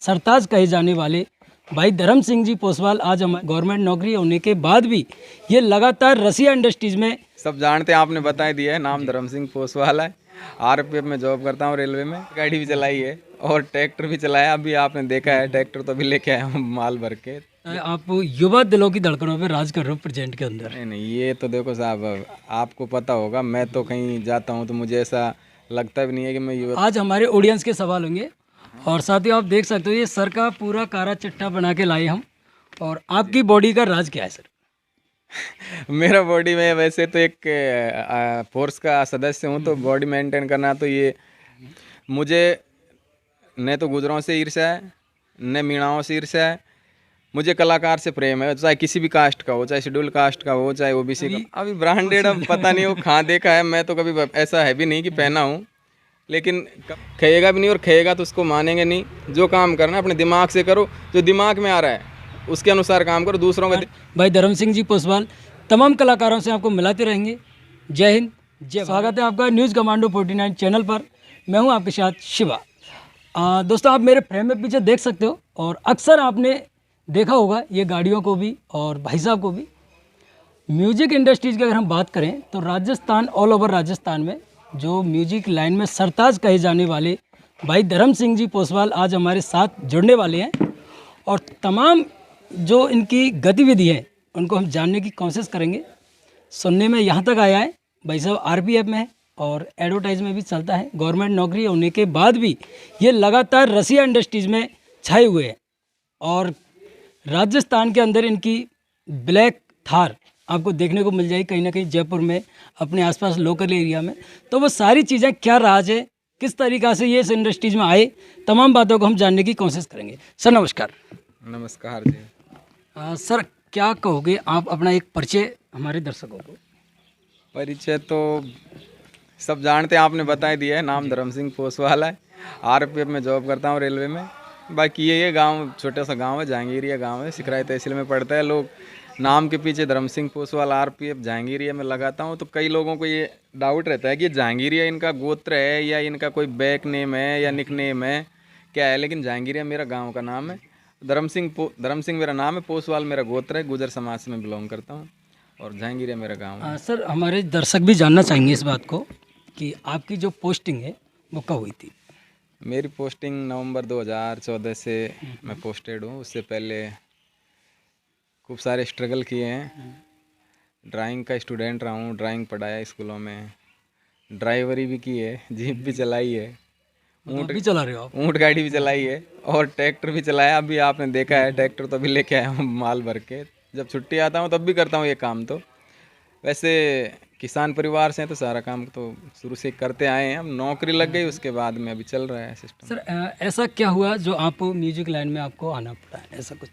सरताज कहे जाने वाले भाई धर्म सिंह जी पोसवाल आज हमारे गवर्नमेंट नौकरी होने के बाद भी ये लगातार रसिया इंडस्ट्रीज में सब जानते हैं, आपने बता ही दिया है। नाम धर्म सिंह पोसवाल है। आरपीएफ में जॉब करता हूँ, रेलवे में। गाड़ी भी चलाई है और ट्रैक्टर भी चलाया। अभी आपने देखा है ट्रैक्टर तो अभी लेके आया हूँ माल भर के। आप युवा दिलों की धड़कनों पे राज कर रहे हो प्रेजेंट के अंदर। नहीं, ये तो देखो साहब, आपको पता होगा, मैं तो कहीं जाता हूँ तो मुझे ऐसा लगता भी नहीं है कि मैं युवा। आज हमारे ऑडियंस के सवाल होंगे और साथ ही आप देख सकते हो ये सर का पूरा कारा चट्टा बना के लाए हम। और आपकी बॉडी का राज क्या है सर? मेरा बॉडी में वैसे तो एक फोर्स का सदस्य हूँ, तो बॉडी मेंटेन करना तो ये मुझे न तो गुजरों से ईर्ष्या है, न मीणाओं से ईर्ष्या है। मुझे कलाकार से प्रेम है, चाहे किसी भी कास्ट का हो, चाहे शेड्यूल कास्ट का हो, चाहे ओबीसी का। अभी ब्रांडेड अब पता नहीं हो कहाँ देखा है, मैं तो कभी ऐसा है भी नहीं कि पहना हूँ, लेकिन खेएगा भी नहीं और खेएगा तो उसको मानेंगे नहीं। जो काम करना अपने दिमाग से करो, जो दिमाग में आ रहा है उसके अनुसार काम करो। दूसरों का भाई धर्म सिंह जी पोसवाल तमाम कलाकारों से आपको मिलाते रहेंगे। जय हिंद, जय। स्वागत है आपका न्यूज़ कमांडो 49 चैनल पर। मैं हूं आपके साथ शिवा। दोस्तों, आप मेरे फ्रेम में पीछे देख सकते हो और अक्सर आपने देखा होगा ये गाड़ियों को भी और भाई साहब को भी। म्यूजिक इंडस्ट्रीज़ की अगर हम बात करें तो राजस्थान, ऑल ओवर राजस्थान में जो म्यूजिक लाइन में सरताज कहे जाने वाले भाई धर्म सिंह जी पोसवाल आज हमारे साथ जुड़ने वाले हैं। और तमाम जो इनकी गतिविधि है उनको हम जानने की कोशिश करेंगे। सुनने में यहाँ तक आया है भाई साहब आरपीएफ में है और एडवर्टाइज में भी चलता है। गवर्नमेंट नौकरी होने के बाद भी ये लगातार रसिया इंडस्ट्रीज़ में छाए हुए हैं। और राजस्थान के अंदर इनकी ब्लैक थार आपको देखने को मिल जाएगी कहीं ना कहीं जयपुर में, अपने आसपास लोकल एरिया में। तो वो सारी चीज़ें क्या राज है, किस तरीक़ा से ये इस इंडस्ट्रीज़ में आए, तमाम बातों को हम जानने की कोशिश करेंगे। सर नमस्कार। नमस्कार जी। सर क्या कहोगे आप, अपना एक परिचय हमारे दर्शकों को? परिचय तो सब जानते हैं, आपने बता ही दिया है। नाम धर्म सिंह पोसवाल है। आरपीएफ में जॉब करता हूँ, रेलवे में। बाकी ये गांव छोटा सा गांव है, जहांगीरिया गांव है, सिकराई तहसील में पड़ता है। लोग नाम के पीछे धर्म सिंह पोसवाल आरपीएफ जहांगीरिया में लगाता हूँ, तो कई लोगों को ये डाउट रहता है कि जहांगीरिया इनका गोत्र है या इनका कोई बैक नेम है या निक नेम है, क्या है। लेकिन जहांगीरिया मेरा गाँव का नाम है। धर्म सिंह मेरा नाम है, पोसवाल मेरा गोत्र है। गुजर समाज से मैं बिलोंग करता हूँ और जहांगीरिया मेरा गाँव है। सर हमारे दर्शक भी जानना चाहेंगे इस बात को कि आपकी जो पोस्टिंग है वो कब हुई थी? मेरी पोस्टिंग नवंबर 2014 से मैं पोस्टेड हूँ। उससे पहले खूब सारे स्ट्रगल किए हैं। ड्राइंग का स्टूडेंट रहा हूँ, ड्राइंग पढ़ाया स्कूलों में, ड्राइवरी भी की है, जीप भी चलाई है, ऊँट भी चला रहे हो आप? ऊँट गाड़ी भी चलाई है और ट्रैक्टर भी चलाया। अभी आपने देखा है ट्रैक्टर तो अभी लेके आया हूँ माल भर के। जब छुट्टी आता हूँ तब भी करता हूँ ये काम। तो वैसे किसान परिवार से हैं तो सारा काम तो शुरू से करते आए हैं। अब नौकरी लग गई उसके बाद में अभी चल रहा है सिस्टम। सर ऐसा क्या हुआ जो आप म्यूजिक लाइन में आपको आना पड़ा है, ऐसा कुछ?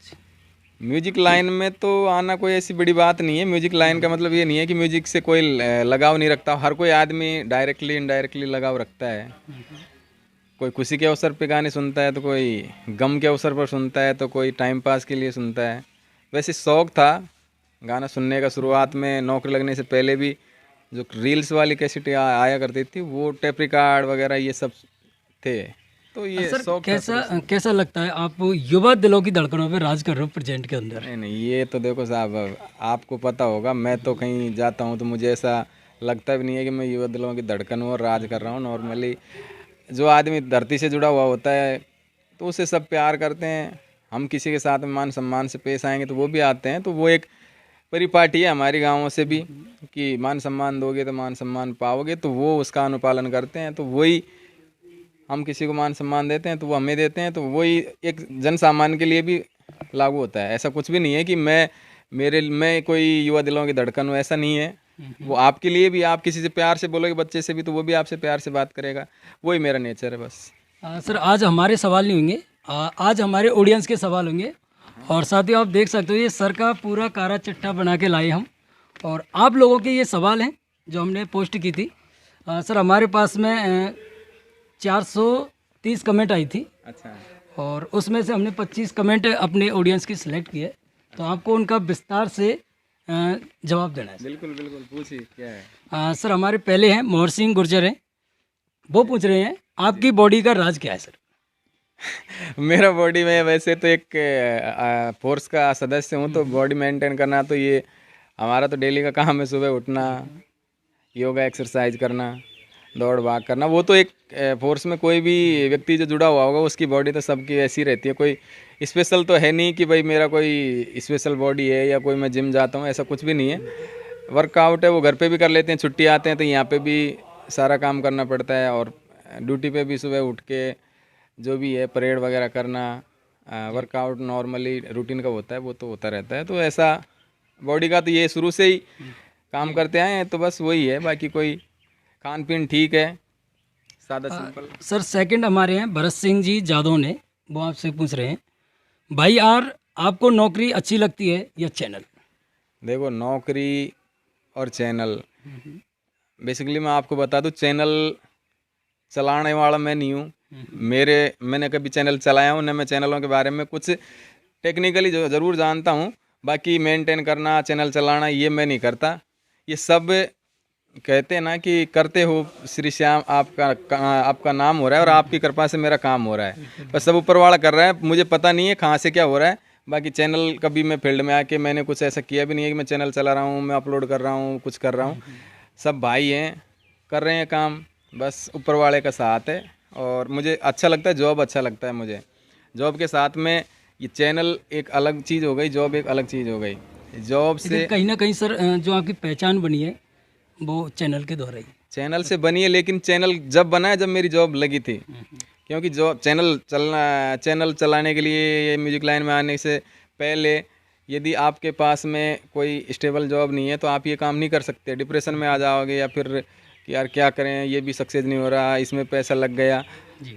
म्यूजिक लाइन में तो आना कोई ऐसी बड़ी बात नहीं है। म्यूजिक लाइन का मतलब ये नहीं है कि म्यूजिक से कोई लगाव नहीं रखता। हर कोई आदमी डायरेक्टली इनडायरेक्टली लगाव रखता है। कोई खुशी के अवसर पे गाने सुनता है, तो कोई गम के अवसर पर सुनता है, तो कोई टाइम पास के लिए सुनता है। वैसे शौक़ था गाना सुनने का। शुरुआत में नौकरी लगने से पहले भी जो रील्स वाली कैसेट आया करती थी, वो टेप रिकॉर्ड वगैरह ये सब थे। तो ये शौक़ कैसा लगता है, आप युवा दिलों की धड़कनों पे राज कर रहे हो प्रेजेंट के अंदर? नहीं, ये तो देखो साहब, आपको पता होगा, मैं तो कहीं जाता हूँ तो मुझे ऐसा लगता भी नहीं है कि मैं युवा दिलों की धड़कन हूँ और राज कर रहा हूँ। नॉर्मली जो आदमी धरती से जुड़ा हुआ होता है तो उसे सब प्यार करते हैं। हम किसी के साथ में मान सम्मान से पेश आएंगे तो वो भी आते हैं। तो वो एक परिपाटी है हमारी गाँवों से भी कि मान सम्मान दोगे तो मान सम्मान पाओगे, तो वो उसका अनुपालन करते हैं। तो वही हम किसी को मान सम्मान देते हैं तो वो हमें देते हैं। तो वही एक जन सामान्य के लिए भी लागू होता है। ऐसा कुछ भी नहीं है कि मैं कोई युवा दिलों की धड़कन हूँ, ऐसा नहीं है। वो आपके लिए भी, आप किसी से प्यार से बोलोगे बच्चे से भी, तो वो भी आपसे प्यार से बात करेगा। वही मेरा नेचर है बस। सर आज हमारे सवाल नहीं होंगे, आज हमारे ऑडियंस के सवाल होंगे। और साथ ही आप देख सकते हो ये सर का पूरा कारा चट्टा बना के लाए हम। और आप लोगों के ये सवाल हैं जो हमने पोस्ट की थी। सर हमारे पास में 430 कमेंट आई थी। अच्छा। और उसमें से हमने 25 कमेंट अपने ऑडियंस की सिलेक्ट किए। तो आपको उनका विस्तार से जवाब देना है। बिल्कुल बिल्कुल, पूछिए क्या है। सर हमारे पहले हैं मोहर सिंह गुर्जर हैं, वो पूछ रहे हैं आपकी बॉडी का राज क्या है सर? मेरा बॉडी में वैसे तो एक फोर्स का सदस्य हूँ, तो बॉडी मेंटेन करना तो ये हमारा तो डेली का काम है। सुबह उठना, योगा एक्सरसाइज करना, दौड़ भाग करना। वो तो एक फोर्स में कोई भी व्यक्ति जो जुड़ा हुआ होगा उसकी बॉडी तो सबकी ऐसी रहती है। कोई स्पेशल तो है नहीं कि भाई मेरा कोई स्पेशल बॉडी है या कोई मैं जिम जाता हूँ, ऐसा कुछ भी नहीं है। वर्कआउट है वो घर पे भी कर लेते हैं, छुट्टी आते हैं तो यहाँ पे भी सारा काम करना पड़ता है। और ड्यूटी पे भी सुबह उठ के जो भी है परेड वगैरह करना, वर्कआउट नॉर्मली रूटीन का होता है वो तो होता रहता है। तो ऐसा बॉडी का तो ये शुरू से ही काम करते आए हैं, तो बस वही है। बाकी कोई खान पीन ठीक है, सादा सिंपल। सर सेकंड हमारे हैं भरत सिंह जी जादव ने, वो आपसे पूछ रहे हैं भाई यार आपको नौकरी अच्छी लगती है या चैनल? देखो, नौकरी और चैनल, बेसिकली मैं आपको बता दूं, चैनल चलाने वाला मैं नहीं हूँ। मैंने कभी चैनल चलाया हूँ, न मैं चैनलों के बारे में कुछ टेक्निकली जो ज़रूर जानता हूँ। बाकी मेंटेन करना, चैनल चलाना, ये मैं नहीं करता। ये सब कहते हैं ना कि करते हो श्री श्याम, आपका नाम हो रहा है और आपकी कृपा से मेरा काम हो रहा है। बस सब ऊपर वाला कर रहा है, मुझे पता नहीं है कहाँ से क्या हो रहा है। बाकी चैनल कभी मैं फील्ड में आके मैंने कुछ ऐसा किया भी नहीं है कि मैं चैनल चला रहा हूँ, मैं अपलोड कर रहा हूँ, कुछ कर रहा हूँ। सब भाई हैं, कर रहे हैं काम, बस ऊपर वाले का साथ है। और मुझे अच्छा लगता है, जॉब अच्छा लगता है मुझे। जॉब के साथ में ये चैनल एक अलग चीज़ हो गई, जॉब एक अलग चीज़ हो गई। जॉब से कहीं ना कहीं सर जो आपकी पहचान बनी है वो चैनल के द्वारा ही। चैनल से बनी है, लेकिन चैनल जब बना है जब मेरी जॉब लगी थी। क्योंकि जो चैनल चलाने के लिए, ये म्यूजिक लाइन में आने से पहले यदि आपके पास में कोई स्टेबल जॉब नहीं है तो आप ये काम नहीं कर सकते। डिप्रेशन में आ जाओगे या फिर कि यार क्या करें, ये भी सक्सेस नहीं हो रहा, इसमें पैसा लग गया।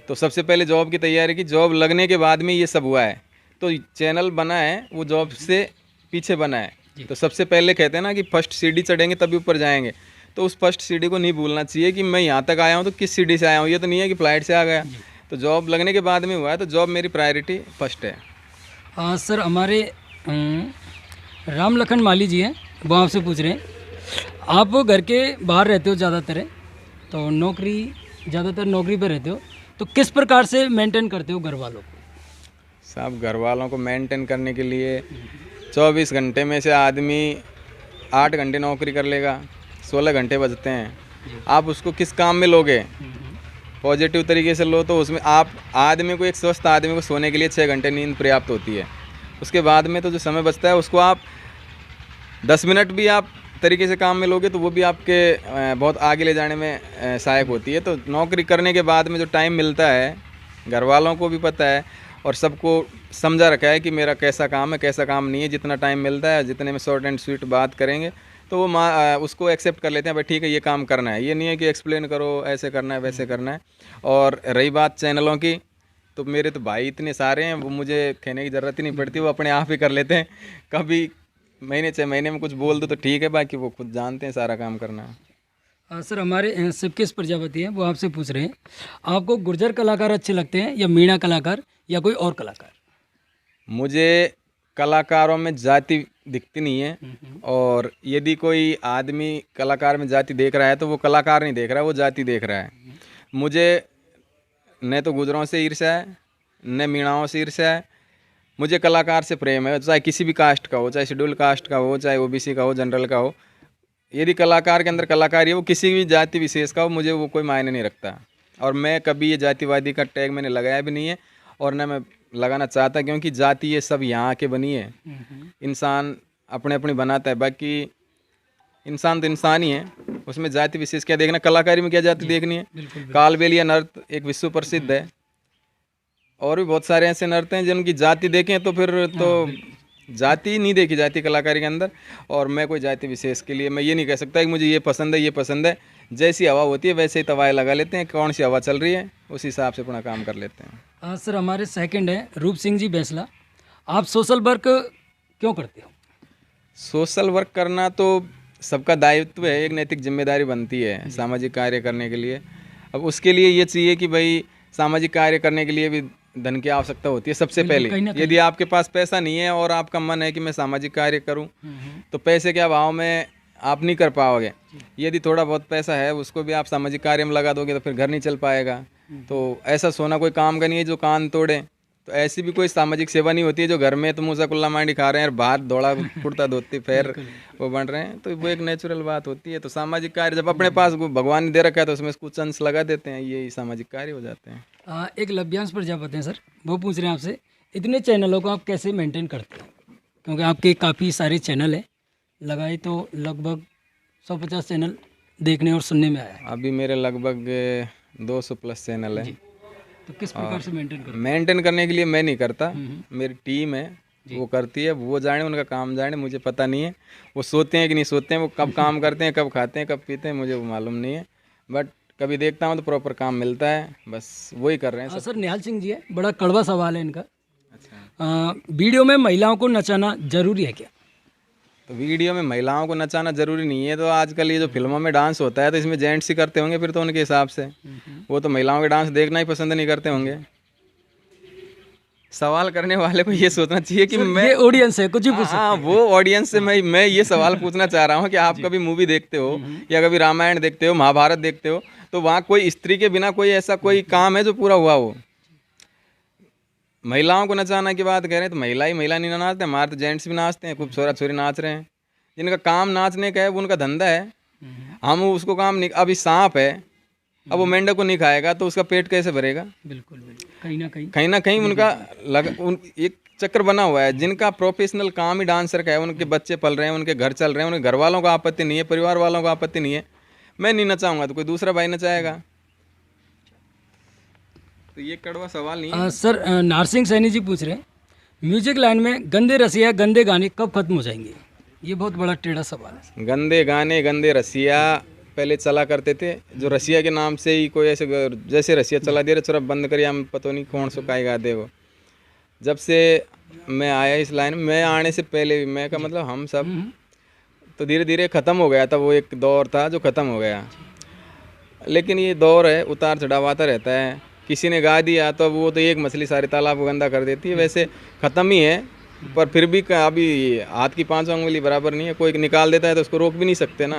तो सबसे पहले जॉब की तैयारी की, जॉब लगने के बाद में ये सब हुआ है। तो चैनल बना है वो जॉब से पीछे बना है। तो सबसे पहले कहते हैं ना कि फर्स्ट सीढ़ी चढ़ेंगे तभी ऊपर जाएंगे। तो उस फर्स्ट सीढ़ी को नहीं भूलना चाहिए कि मैं यहाँ तक आया हूँ तो किस सीढ़ी से आया हूँ। ये तो नहीं है कि फ्लाइट से आ गया। तो जॉब लगने के बाद में हुआ है, तो जॉब मेरी प्रायोरिटी फर्स्ट है। सर हमारे राम लखन माली जी हैं, वो आपसे पूछ रहे हैं आप घर के बाहर रहते हो ज़्यादातर है, तो ज़्यादातर नौकरी पे रहते हो, तो किस प्रकार से मेंटेन करते हो घर वालों को? साहब, घर वालों को मेंटेन करने के लिए 24 घंटे में से आदमी 8 घंटे नौकरी कर लेगा, 16 घंटे बचते हैं। आप उसको किस काम में लोगे? पॉजिटिव तरीके से लो तो उसमें आप आदमी को, एक स्वस्थ आदमी को सोने के लिए 6 घंटे नींद पर्याप्त होती है। उसके बाद में तो जो समय बचता है उसको आप 10 मिनट भी आप तरीके से काम में लोगे तो वो भी आपके बहुत आगे ले जाने में सहायक होती है। तो नौकरी करने के बाद में जो टाइम मिलता है, घर वालों को भी पता है और सबको समझा रखा है कि मेरा कैसा काम है, कैसा काम नहीं है। जितना टाइम मिलता है, जितने में शॉर्ट एंड स्वीट बात करेंगे तो वो उसको एक्सेप्ट कर लेते हैं, भाई ठीक है ये काम करना है। ये नहीं है कि एक्सप्लेन करो, ऐसे करना है, वैसे करना है। और रही बात चैनलों की, तो मेरे तो भाई इतने सारे हैं, वो मुझे कहने की ज़रूरत ही नहीं पड़ती, वो अपने आप ही कर लेते हैं। कभी महीने 6 महीने में कुछ बोल दो तो ठीक है, बाकी वो खुद जानते हैं सारा काम करना है। सर हमारे शिवकेश प्रजापति हैं, वो आपसे पूछ रहे हैं आपको गुर्जर कलाकार अच्छे लगते हैं या मीणा कलाकार या कोई और कलाकार? मुझे कलाकारों में जाति दिखती नहीं है, और यदि कोई आदमी कलाकार में जाति देख रहा है तो वो कलाकार नहीं देख रहा है, वो जाति देख रहा है। मुझे न तो गुजरों से ईर्ष्या है, न मीणाओं से ईर्ष्या है। मुझे कलाकार से प्रेम है, चाहे किसी भी कास्ट का हो, चाहे शेड्यूल कास्ट का हो, चाहे ओबीसी का हो, जनरल का हो। यदि कलाकार के अंदर कलाकारी है, वो किसी भी जाति विशेष का हो, मुझे वो कोई मायने नहीं रखता। और मैं कभी ये जातिवादी का टैग मैंने लगाया भी नहीं है और न मैं लगाना चाहता, क्योंकि जाति ये सब यहाँ के बनी है। इंसान अपने अपनी बनाता है, बाकी इंसान तो इंसान ही है, उसमें जाति विशेष क्या देखना, कलाकारी में क्या जाति देखनी है। कालबेलिया नृत्य एक विश्व प्रसिद्ध है, और भी बहुत सारे ऐसे नृत्य हैं जिनकी जाति देखें तो फिर तो जाति नहीं देखी जाती कलाकारी के अंदर। और मैं कोई जाति विशेष के लिए मैं ये नहीं कह सकता कि मुझे ये पसंद है, ये पसंद है। जैसी हवा होती है वैसे ही तवाए लगा लेते हैं, कौन सी हवा चल रही है उस हिसाब से अपना काम कर लेते हैं। सर हमारे सेकंड है रूप सिंह जी बैसला, आप सोशल वर्क क्यों करते हो? सोशल वर्क करना तो सबका दायित्व है, एक नैतिक जिम्मेदारी बनती है सामाजिक कार्य करने के लिए। अब उसके लिए ये चाहिए कि भाई सामाजिक कार्य करने के लिए भी धन की आवश्यकता होती है सबसे पहले। यदि आपके पास पैसा नहीं है और आपका मन है कि मैं सामाजिक कार्य करूं, तो पैसे के अभाव में आप नहीं कर पाओगे। यदि थोड़ा बहुत पैसा है उसको भी आप सामाजिक कार्य में लगा दोगे तो फिर घर नहीं चल पाएगा, तो ऐसा सोना कोई काम का नहीं है जो कान तोड़े। तो ऐसी भी कोई सामाजिक सेवा नहीं होती है जो घर में तो मूसा कुल्ला मांडी खा रहे हैं और बाहर दौड़ा कुर्ता धोती पैर वो बन रहे हैं, तो वो एक नेचुरल बात होती है। तो सामाजिक कार्य जब अपने पास भगवान ने दे रखा है तो उसमें कुछ अंश लगा देते हैं, ये सामाजिक कार्य हो जाते हैं। एक लभ्यांश प्रजापति हैं सर, वो पूछ रहे हैं आपसे, इतने चैनलों को आप कैसे मेंटेन करते हैं? क्योंकि आपके काफ़ी सारे चैनल हैं, लगाए तो लगभग 150 चैनल देखने और सुनने में आया है। अभी मेरे लगभग 200 प्लस चैनल हैं। तो किस प्रकार से मेंटेन करते मेंटेन करने के लिए मैं नहीं करता, मेरी टीम है वो करती है, वो जाने उनका काम जाने, मुझे पता नहीं है वो सोते हैं कि नहीं सोते हैं, वो कब काम करते हैं, कब खाते हैं, कब पीते हैं, मुझे वो मालूम नहीं है। बट कभी देखता हूँ तो प्रॉपर काम मिलता है, बस वही कर रहे हैं। सर निहाल सिंह जी है, बड़ा कड़वा सवाल है इनका। अच्छा, वीडियो में महिलाओं को नचाना जरूरी है क्या? तो वीडियो में महिलाओं को नचाना जरूरी नहीं है। तो आजकल ये जो फिल्मों में डांस होता है तो इसमें जेंट्स ही करते होंगे फिर तो उनके हिसाब से, वो तो महिलाओं के डांस देखना ही पसंद नहीं करते होंगे। सवाल करने वाले को ये सोचना चाहिए कि मैं, ये ऑडियंस है, कुछ भी पूछ हाँ वो ऑडियंस से मैं ये सवाल पूछना चाह रहा हूँ कि आप कभी मूवी देखते हो या कभी रामायण देखते हो, महाभारत देखते हो, तो वहाँ कोई स्त्री के बिना कोई ऐसा कोई काम है जो पूरा हुआ हो? महिलाओं को नचाना की बात करें तो महिला ही महिला नहीं नाचते, हमारे तो जेंट्स भी नाचते हैं, खूब छोरा छोरी नाच रहे हैं। जिनका काम नाचने का है वो उनका धंधा है, हम उसको काम नहीं। अभी सांप है, अब वो मेंढक को नहीं खाएगा तो उसका पेट कैसे भरेगा? बिल्कुल बिल्कुल, कहीं ना कहीं उनका एक चक्र बना हुआ है। जिनका प्रोफेशनल काम ही डांसर का है, उनके बच्चे पल रहे हैं, उनके घर चल रहे हैं, उनके घर वालों को आपत्ति नहीं है, परिवार वालों को आपत्ति नहीं है। मैं नहीं नचाऊंगा तो कोई दूसरा भाई नचाएगा। तो ये कड़वा सवाल नहीं है। सर नारसिंह सैनी जी पूछ रहे हैं, म्यूजिक लाइन में गंदे रसिया गंदे गाने कब खत्म हो जाएंगे? ये बहुत बड़ा टेढ़ा सवाल है। गंदे गाने गंदे रसिया पहले चला करते थे, जो रसिया के नाम से ही कोई ऐसे जैसे रसिया चला दे रहे चलो बंद करिए, हम पता नहीं कौन सा काय गा दे वो। जब से मैं आया इस लाइन में, मैं आने से पहले भी मैं का मतलब हम सब तो धीरे धीरे ख़त्म हो गया था। वो एक दौर था जो ख़त्म हो गया, लेकिन ये दौर है उतार चढ़ाव आता रहता है। किसी ने गा दिया तो अब वो तो एक मछली सारे तालाब को गंदा कर देती है, वैसे ख़त्म ही है। पर फिर भी अभी हाथ की 5 उंगली बराबर नहीं है, कोई निकाल देता है तो उसको रोक भी नहीं सकते ना।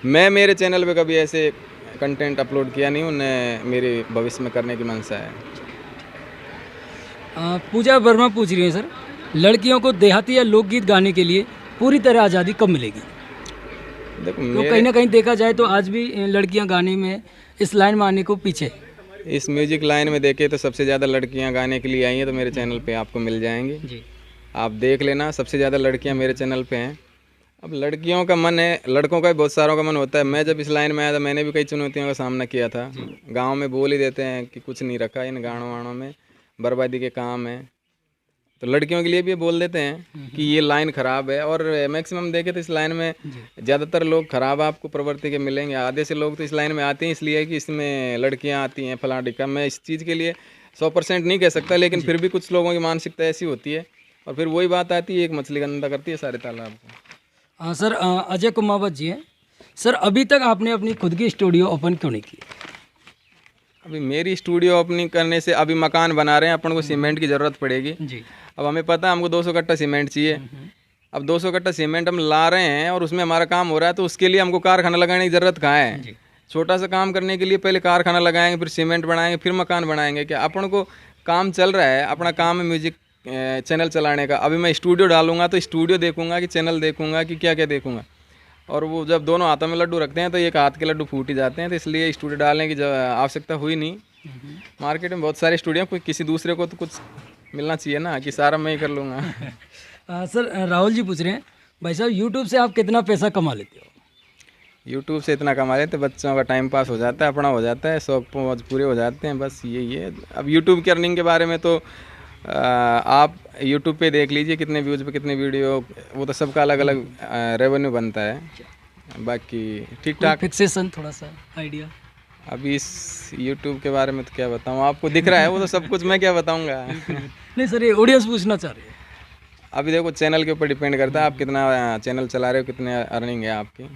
मैं मेरे चैनल पे कभी ऐसे कंटेंट अपलोड किया नहीं, उन्हें मेरे भविष्य में करने की मंशा है। पूजा वर्मा पूछ रही है सर, लड़कियों को देहाती या लोकगीत गाने के लिए पूरी तरह आज़ादी कब मिलेगी? देखो तो कहीं ना कहीं देखा जाए तो आज भी लड़कियां गाने में इस लाइन में आने को पीछे। इस म्यूजिक लाइन में देखे तो सबसे ज़्यादा लड़कियां गाने के लिए आई हैं, तो मेरे चैनल पे आपको मिल जाएंगी जी, आप देख लेना। सबसे ज़्यादा लड़कियां मेरे चैनल पे हैं। अब लड़कियों का मन है, लड़कों का भी बहुत सारों का मन होता है। मैं जब इस लाइन में आया था मैंने भी कई चुनौतियों का सामना किया था। गांव में बोल ही देते हैं कि कुछ नहीं रखा इन गानों वाणों में, बर्बादी के काम है। तो लड़कियों के लिए भी ये बोल देते हैं कि ये लाइन ख़राब है। और मैक्सिमम देखे तो इस लाइन में ज़्यादातर लोग ख़राब आपको प्रवृत्ति के मिलेंगे। आधे से लोग तो इस लाइन में आते हैं इसलिए कि इसमें लड़कियां आती हैं फलां टिक्का। मैं इस चीज़ के लिए 100% नहीं कह सकता, लेकिन फिर भी कुछ लोगों की मानसिकता ऐसी होती है। और फिर वही बात आती है, एक मछली गंदा करती है सारे तालाब को। हाँ सर, अजय कुमावत जी हैं सर, अभी तक आपने अपनी खुद की स्टूडियो ओपन क्यों नहीं की? अभी मेरी स्टूडियो ओपनिंग करने से अभी मकान बना रहे हैं, अपन को सीमेंट की ज़रूरत पड़ेगी जी। अब हमें पता है हमको 200 कट्टा सीमेंट चाहिए। अब 200 कट्टा सीमेंट हम ला रहे हैं और उसमें हमारा काम हो रहा है, तो उसके लिए हमको कारखाना लगाने की ज़रूरत कहाँ है? छोटा सा काम करने के लिए पहले कारखाना लगाएंगे, फिर सीमेंट बनाएंगे, फिर मकान बनाएंगे। क्या अपन को काम चल रहा है, अपना काम है म्यूजिक चैनल चलाने का। अभी मैं स्टूडियो डालूंगा तो स्टूडियो देखूंगा कि चैनल देखूंगा कि क्या क्या देखूंगा। और वो जब दोनों हाथों में लड्डू रखते हैं तो एक हाथ के लड्डू फूट ही जाते हैं, तो इसलिए स्टूडियो डालने की आवश्यकता हुई नहीं। मार्केट में बहुत सारे स्टूडियो, कोई किसी दूसरे को तो कुछ मिलना चाहिए ना कि सारा मैं ही कर लूँगा। सर राहुल जी पूछ रहे हैं, भाई साहब यूट्यूब से आप कितना पैसा कमा लेते हो? यूट्यूब से इतना कमा लेते, बच्चों का टाइम पास हो जाता है, अपना हो जाता है, शौक पूरे हो जाते हैं, बस यही है। अब यूट्यूब की अर्निंग के बारे में तो आप यूट्यूब पे देख लीजिए कितने व्यूज़ पे कितने वीडियो, वो तो सबका अलग अलग रेवेन्यू बनता है। बाकी ठीक ठाक। फिक्सेशन थोड़ा सा आइडिया? अभी इस यूट्यूब के बारे में तो क्या बताऊँ, आपको दिख रहा है वो तो सब कुछ, मैं क्या बताऊँगा। नहीं सर, ये ऑडियंस पूछना चाह रही है। अभी देखो चैनल के ऊपर डिपेंड करता है आप कितना चैनल चला रहे हो, कितने अर्निंग है आपकी।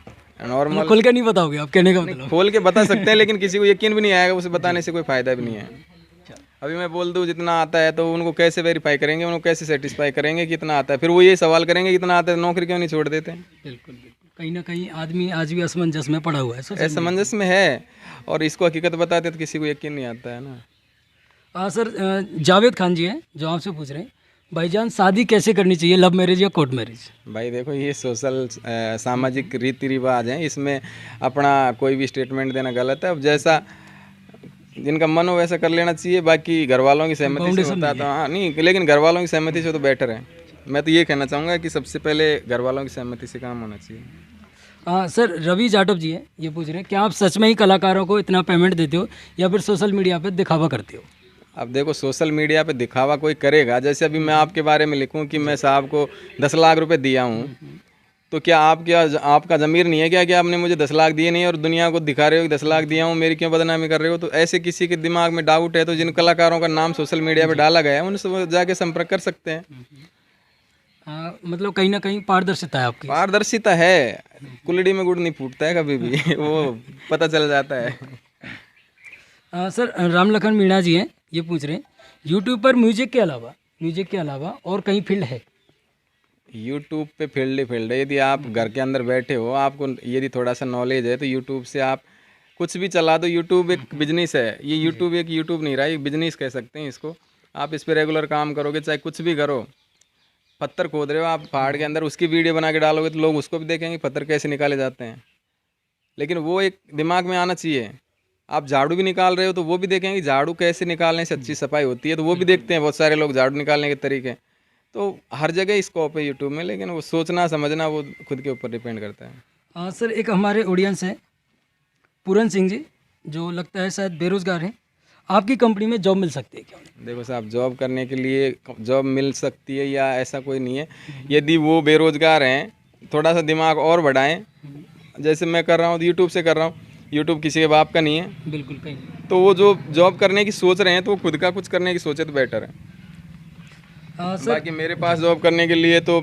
नॉर्मल खोल के नहीं बताओगे आप, कहने का मतलब? खोल के बता सकते हैं, लेकिन किसी को यकीन भी नहीं आएगा, उसे बताने से कोई फ़ायदा भी नहीं है। अभी मैं बोल दूँ जितना आता है तो उनको कैसे वेरीफाई करेंगे, उनको कैसे सेटिस्फाई करेंगे कितना आता है, फिर वो ये सवाल करेंगे कितना आता है, नौकरी क्यों नहीं छोड़ देते? बिल्कुल बिल्कुल। कहीं ना कहीं आदमी आज भी असमंजस में पड़ा हुआ है असमंजस में है, और इसको हकीकत बताते तो किसी को यकीन नहीं आता है ना। हाँ सर, जावेद खान जी हैं जो आपसे पूछ रहे हैं, भाईजान शादी कैसे करनी चाहिए, लव मैरिज या कोर्ट मैरिज? भाई देखो, ये सोशल सामाजिक रीति रिवाज हैं, इसमें अपना कोई भी स्टेटमेंट देना गलत है। अब जैसा जिनका मन हो वैसा कर लेना चाहिए, बाकी घर वालों की सहमति से होता है तो हाँ नहीं, लेकिन घर वालों की सहमति से तो बेटर है। मैं तो ये कहना चाहूँगा कि सबसे पहले घर वालों की सहमति से काम होना चाहिए। सर रवि जाटव जी हैं, ये पूछ रहे हैं क्या आप सच में ही कलाकारों को इतना पेमेंट देते हो या फिर सोशल मीडिया पे दिखावा करते हो? अब देखो, सोशल मीडिया पे दिखावा कोई करेगा, जैसे अभी मैं आपके बारे में लिखूं कि मैं साहब को 10 लाख रुपए दिया हूं, तो क्या आपका ज़मीर नहीं है क्या कि आपने मुझे 10 लाख दिए नहीं और दुनिया को दिखा रहे हो कि 10 लाख दिया हूं, मेरी क्यों बदनामी कर रहे हो? तो ऐसे किसी के दिमाग में डाउट है तो जिन कलाकारों का नाम सोशल मीडिया पे डाला गया है उनसे वो जाके संपर्क कर सकते हैं। मतलब कहीं ना कहीं पारदर्शिता है आपकी? पारदर्शिता है, कुल्हड़ी में गुड़ नहीं फूटता है कभी भी वो पता चल जाता है। सर राम लखन मीणा जी हैं, ये पूछ रहे हैं यूट्यूब पर म्यूजिक के अलावा और कहीं फील्ड है? यूट्यूब पे फील्ड ही फील्ड है। यदि आप घर के अंदर बैठे हो, आपको यदि थोड़ा सा नॉलेज है तो यूट्यूब से आप कुछ भी चला दो। यूट्यूब एक बिजनेस है, ये यूट्यूब एक यूट्यूब नहीं रहा, एक बिजनेस कह सकते हैं इसको। आप इस पर रेगुलर काम करोगे, चाहे कुछ भी करो। पत्थर खोद रहे हो आप पहाड़ के अंदर, उसकी वीडियो बना के डालोगे तो लोग उसको भी देखेंगे पत्थर कैसे निकाले जाते हैं। लेकिन वो एक दिमाग में आना चाहिए। आप झाड़ू भी निकाल रहे हो तो वो भी देखेंगे झाड़ू कैसे निकालने से अच्छी सफाई होती है, तो वो भी देखते हैं बहुत सारे लोग झाड़ू निकालने के तरीके। तो हर जगह स्कोप है यूट्यूब में, लेकिन वो सोचना समझना वो खुद के ऊपर डिपेंड करता है। सर एक हमारे ऑडियंस है पूरन सिंह जी, जो लगता है शायद बेरोजगार हैं, आपकी कंपनी में जॉब मिल सकती है क्या? देखो साहब, जॉब करने के लिए जॉब मिल सकती है या ऐसा कोई नहीं है। यदि वो बेरोजगार हैं, थोड़ा सा दिमाग और बढ़ाएं, जैसे मैं कर रहा हूँ यूट्यूब से कर रहा हूँ। यूट्यूब किसी के बाप का नहीं है, बिल्कुल कहीं। तो वो जो जॉब करने की सोच रहे हैं तो वो खुद का कुछ करने की सोचे तो बेटर है। बाकी मेरे पास जॉब करने के लिए तो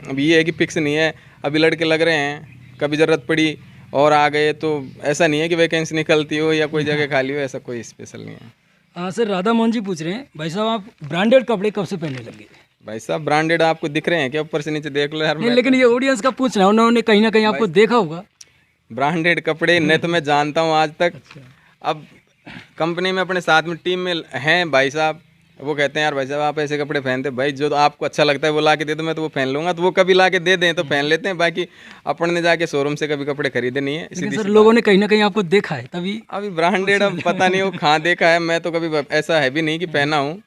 अभी ये है कि फिक्स नहीं है, अभी लड़के लग रहे हैं, कभी ज़रूरत पड़ी और आ गए, तो ऐसा नहीं है कि वैकेंसी निकलती हो या कोई जगह खाली हो, ऐसा कोई स्पेशल नहीं है। सर राधा मोहन जी पूछ रहे हैं भाई साहब आप ब्रांडेड कपड़े कब से पहनने लगे? भाई साहब ब्रांडेड आपको दिख रहे हैं क्या? ऊपर से नीचे देख लो यार। नहीं, लेकिन ये ऑडियंस का पूछना है, उन्होंने कहीं ना कहीं आपको देखा होगा। ब्रांडेड कपड़े न तो मैं जानता हूँ आज तक। अब कंपनी में अपने साथ में टीम में हैं भाई साहब, वो कहते हैं यार भाई साहब आप ऐसे कपड़े पहनते, भाई जो तो आपको अच्छा लगता है वो ला के दे दो, मैं तो वो पहन लूँगा। तो वो कभी ला के दे दें तो पहन लेते हैं, बाकी अपन ने जाके शोरूम से कभी कपड़े खरीदे नहीं है। लेकिन सर लोगों ने कहीं ना कहीं आपको देखा है तभी। अभी ब्रांडेड अब पता नहीं वो कहाँ देखा है, मैं तो कभी ऐसा है भी नहीं कि पहना हूँ।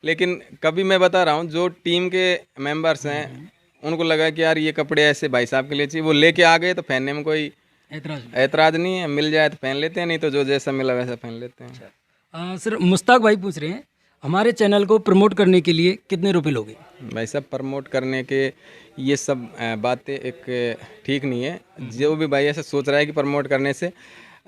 लेकिन कभी मैं बता रहा हूँ, जो टीम के मेंबर्स हैं उनको लगा कि यार ये कपड़े ऐसे भाई साहब के लिए चाहिए, वो लेके आ गए, तो पहनने में कोई ऐतराज़ नहीं है। मिल जाए तो पहन लेते हैं, नहीं तो जो जैसा मिला वैसा पहन लेते हैं। सर मुश्ताक भाई पूछ रहे हैं हमारे चैनल को प्रमोट करने के लिए कितने रुपए लोगे? भाई साहब प्रमोट करने के ये सब बातें एक ठीक नहीं है। जो भी भाई ऐसा सोच रहा है कि प्रमोट करने से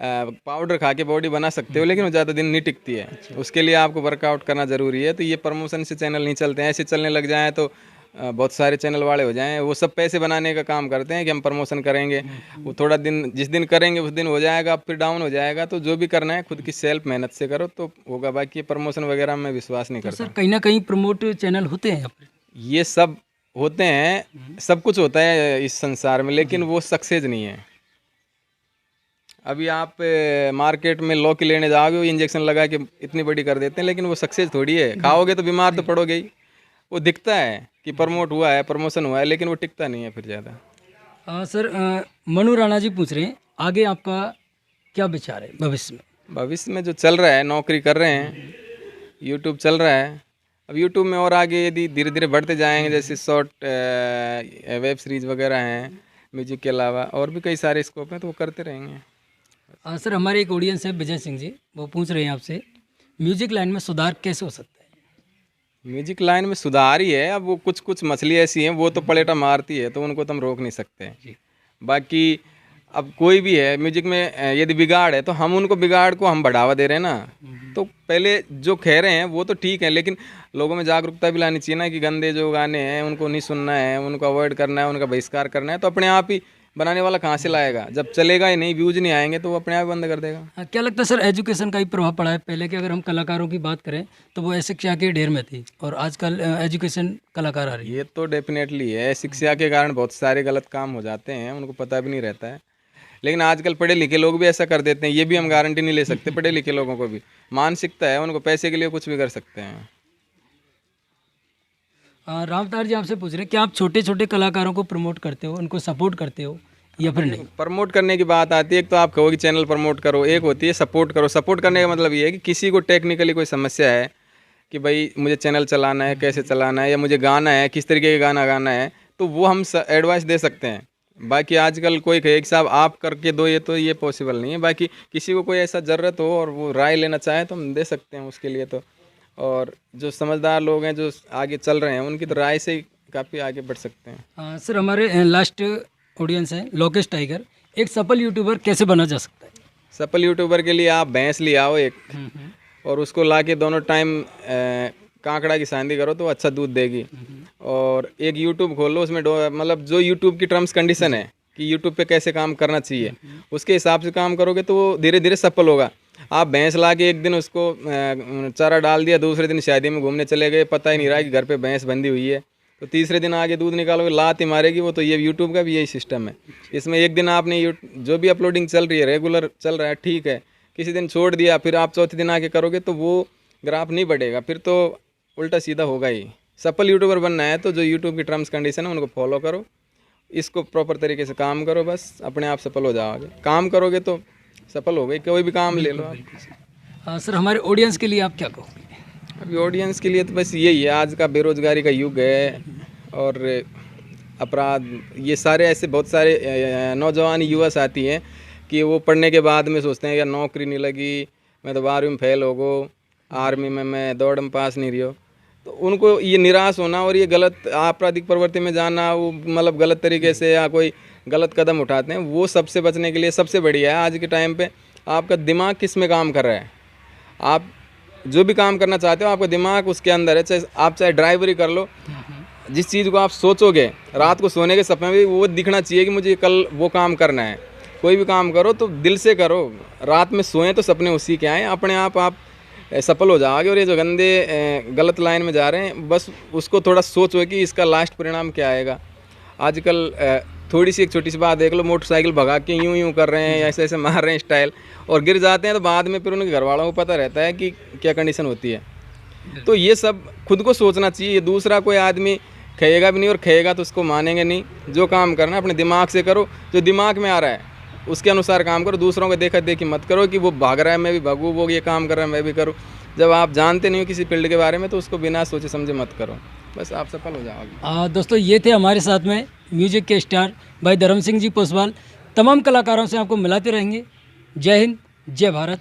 पाउडर खा के बॉडी बना सकते हो, लेकिन वो ज़्यादा दिन नहीं टिकती है। उसके लिए आपको वर्कआउट करना ज़रूरी है। तो ये प्रमोशन से चैनल नहीं चलते हैं। ऐसे चलने लग जाएँ तो बहुत सारे चैनल वाले हो जाएं, वो सब पैसे बनाने का काम करते हैं कि हम प्रमोशन करेंगे, वो थोड़ा दिन जिस दिन करेंगे उस दिन हो जाएगा, फिर डाउन हो जाएगा। तो जो भी करना है खुद की सेल्फ मेहनत से करो तो होगा, बाकी प्रमोशन वगैरह में विश्वास नहीं करता। सर कहीं ना कहीं प्रमोट चैनल होते हैं यहाँ पर? ये सब होते हैं, सब कुछ होता है इस संसार में, लेकिन वो सक्सेस नहीं है। अभी आप मार्केट में लौकी लेने जाओगे, वो इंजेक्शन लगा के इतनी बड़ी कर देते हैं, लेकिन वो सक्सेस थोड़ी है। खाओगे तो बीमार तो पड़ोगे ही। वो दिखता है कि प्रमोट हुआ है, प्रमोशन हुआ है, लेकिन वो टिकता नहीं है फिर ज़्यादा। सर मनु राणा जी पूछ रहे हैं आगे आपका क्या विचार है भविष्य में? भविष्य में जो चल रहा है, नौकरी कर रहे हैं, यूट्यूब चल रहा है। अब यूट्यूब में और आगे यदि धीरे धीरे बढ़ते जाएंगे, जैसे शॉर्ट वेब सीरीज़ वगैरह हैं, म्यूजिक के अलावा और भी कई सारे स्कोप हैं, तो वो करते रहेंगे। सर हमारे एक ऑडियंस है विजय सिंह जी, वो पूछ रहे हैं आपसे म्यूजिक लाइन में सुधार कैसे हो सकता है? म्यूजिक लाइन में सुधार ही है। अब वो कुछ मछली ऐसी हैं वो तो पलेटा मारती है, तो उनको तो हम रोक नहीं सकते। बाकी अब कोई भी है म्यूजिक में यदि बिगाड़ है तो हम उनको बिगाड़ को हम बढ़ावा दे रहे हैं ना। तो पहले जो कह रहे हैं वो तो ठीक है, लेकिन लोगों में जागरूकता भी लानी चाहिए ना कि गंदे जो गाने हैं उनको नहीं सुनना है, उनको अवॉइड करना है, उनका बहिष्कार करना है। तो अपने आप ही बनाने वाला कहाँ से लाएगा? जब चलेगा ही नहीं, व्यूज नहीं आएंगे तो वो अपने आप बंद कर देगा। हाँ, क्या लगता है सर, एजुकेशन का ही प्रभाव पड़ा है? पहले के अगर हम कलाकारों की बात करें तो वो शिक्षा के ढेर में थी, और आजकल एजुकेशन कलाकार आ रही है। ये तो डेफिनेटली है, शिक्षा के कारण बहुत सारे गलत काम हो जाते हैं, उनको पता भी नहीं रहता है। लेकिन आजकल पढ़े लिखे लोग भी ऐसा कर देते हैं, ये भी हम गारंटी नहीं ले सकते। पढ़े लिखे लोगों को भी मानसिकता है, उनको पैसे के लिए कुछ भी कर सकते हैं। रामतार जी आपसे पूछ रहे हैं कि आप छोटे छोटे कलाकारों को प्रमोट करते हो, उनको सपोर्ट करते हो या फिर नहीं? प्रमोट करने की बात आती है, एक तो आप कहो कि चैनल प्रमोट करो, एक होती है सपोर्ट करो। सपोर्ट करने का मतलब ये है कि किसी को टेक्निकली कोई समस्या है कि भाई मुझे चैनल चलाना है, कैसे चलाना है, या मुझे गाना है, किस तरीके का गाना गाना है, तो वो हम एडवाइस दे सकते हैं। बाकी आजकल कोई कहे कि साहब आप करके दो, ये पॉसिबल नहीं है। बाकी किसी को कोई ऐसा ज़रूरत हो और वो राय लेना चाहे तो हम दे सकते हैं उसके लिए तो। और जो समझदार लोग हैं, जो आगे चल रहे हैं, उनकी तो राय से ही काफ़ी आगे बढ़ सकते हैं। सर, हमारे लास्ट ऑडियंस है लोकेश टाइगर, एक सफल यूट्यूबर कैसे बना जा सकता है? सफल यूट्यूबर के लिए आप भैंस ले आओ एक, और उसको ला के दोनों टाइम कांकड़ा की सांदी करो तो अच्छा दूध देगी। और एक यूट्यूब खोलो, उसमें मतलब जो यूट्यूब की टर्म्स कंडीशन है कि यूट्यूब पे कैसे काम करना चाहिए, उसके हिसाब से काम करोगे तो वो धीरे धीरे सफल होगा। आप भैंस ला के एक दिन उसको चारा डाल दिया, दूसरे दिन शादी में घूमने चले गए, पता ही नहीं रहा कि घर पे भैंस बंधी हुई है, तो तीसरे दिन आगे दूध निकालोगे लात ही मारेगी वो। तो ये यूट्यूब का भी यही सिस्टम है। इसमें एक दिन आपने जो भी अपलोडिंग चल रही है, रेगुलर चल रहा है, ठीक है, किसी दिन छोड़ दिया, फिर आप चौथे दिन आके करोगे तो वो ग्राफ नहीं बढ़ेगा, फिर तो उल्टा सीधा होगा ही। सफल यूट्यूबर बनना है तो जो यूट्यूब की टर्म्स कंडीशन है उनको फॉलो करो, इसको प्रॉपर तरीके से काम करो, बस अपने आप सफल हो जाओगे। काम करोगे तो सफल हो गए, कोई भी काम ले लो आप। सर, हमारे ऑडियंस के लिए आप क्या कहोगे? अभी ऑडियंस के लिए तो बस यही है, आज का बेरोजगारी का युग है और अपराध, ये सारे ऐसे बहुत सारे नौजवान युवा साथी हैं कि वो पढ़ने के बाद में सोचते हैं कि नौकरी नहीं लगी, मैं तो 12वीं में फेल हो गो, आर्मी में मैं दौड़ में पास नहीं रही, तो उनको ये निराश होना और ये गलत आपराधिक प्रवृत्ति में जाना, वो मतलब गलत तरीके से या कोई गलत कदम उठाते हैं, वो सबसे बचने के लिए सबसे बढ़िया है आज के टाइम पे आपका दिमाग किस में काम कर रहा है। आप जो भी काम करना चाहते हो, आपका दिमाग उसके अंदर है, चाहे ड्राइवरी कर लो, जिस चीज़ को आप सोचोगे रात को सोने के सपने में वो दिखना चाहिए कि मुझे कल वो काम करना है। कोई भी काम करो तो दिल से करो, रात में सोएं तो सपने उसी के आएँ, अपने आप सफल हो जाओगे। और ये जो गंदे गलत लाइन में जा रहे हैं, बस उसको थोड़ा सोचो कि इसका लास्ट परिणाम क्या आएगा। आजकल थोड़ी सी एक छोटी सी बात देख लो, मोटरसाइकिल भगा के यूं कर रहे हैं, ऐसे ऐसे मार रहे हैं स्टाइल, और गिर जाते हैं तो बाद में फिर उनके घर वालों को पता रहता है कि क्या कंडीशन होती है। तो ये सब खुद को सोचना चाहिए, दूसरा कोई आदमी कहेगा भी नहीं और कहेगा तो उसको मानेंगे नहीं। जो काम करना है अपने दिमाग से करो, जो दिमाग में आ रहा है उसके अनुसार काम करो, दूसरों को देखा देखी मत करो कि वो भाग रहा है मैं भी भागूँ, वो ये काम कर रहा है मैं भी करूँ। जब आप जानते नहीं हो किसी फील्ड के बारे में तो उसको बिना सोचे समझे मत करो, बस आप सफल हो जाओगे। दोस्तों, ये थे हमारे साथ में म्यूजिक के स्टार भाई धर्म सिंह जी पोसवाल। तमाम कलाकारों से आपको मिलाते रहेंगे। जय हिंद, जय भारत।